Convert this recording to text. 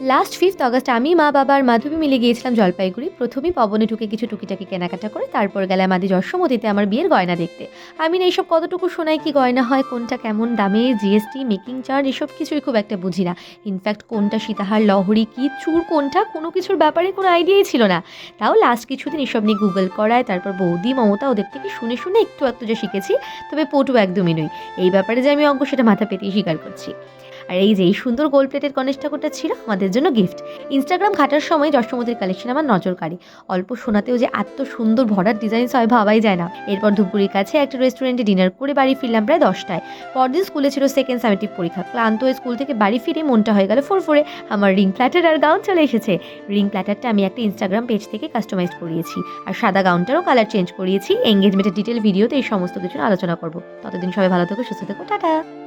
Last 5th August আমি, মা, বাবা আর মাধবী মিলে গিয়েছিলাম জলপাইগুড়ি। ১ম এই পবনে ঢুকে কিছু টুকিটাকি কেনাকাটা করে তারপর গেলাম আদি যশোমতীতে আমার বিয়ের গয়না দেখতে। আমি না এইসব কতটুকু শোনাই কি গয়না হয়, কোনটা কেমন দামে, জিএসটি, মেকিং চার্জ এসব কিছুই খুব একটা বুঝি না। ইনফ্যাক্ট কোনটা সীতাহার, লহরী, কি চূড় কোনটা কোনো কিছুর ব্যাপারে কোনো আইডিয়াই ছিল না। তাও লাস্ট কিছুদিন এসব নিয়ে গুগল করায়, তারপর বৌদি, মমতা ওদের থেকে শুনে শুনে একটু একটু যে শিখেছি, তবে পটু একদমই নই। এই ব্যাপারে যে আমি অজ্ঞ সেটা মাথা পেতেই স্বীকার করছি। আর এই যে এই সুন্দর গোল্ড প্লেটেড গণেশ ঠাকুরটা ছিল আমাদের জন্য গিফট। ইনস্টাগ্রাম ঘাটার সময় যশোমতীর কালেকশন আমার নজর কাড়ে। অল্প সোনাতেও যে এত সুন্দর ভরাট ডিজাইনস হয় ভাবাই যায় না। এরপর ধূপগুড়ির কাছে একটা রেস্টুরেন্টে ডিনার করে বাড়ি ফিরলাম প্রায় 10টায়। পরদিন স্কুলে ছিল সেকেন্ড সামেটিভ পরীক্ষা। ক্লান্ত হয়ে স্কুল থেকে বাড়ি ফিরে মনটা হয়ে গেল ফুরফুরে। আমার রিং প্ল্যাটার আর গাউন চলে এসেছে। রিং প্ল্যাটারটা আমি একটা ইনস্টাগ্রাম পেজ থেকে কাস্টমাইজ করিয়েছি, আর সাদা গাউনটারও কালার চেঞ্জ করিয়েছি। এঙ্গেজমেন্টের ডিটেল ভিডিওতে এই সমস্ত কিছু আলোচনা করব। ততদিন সবাই ভালো থেকো, সুস্থ থেকো, টাটা।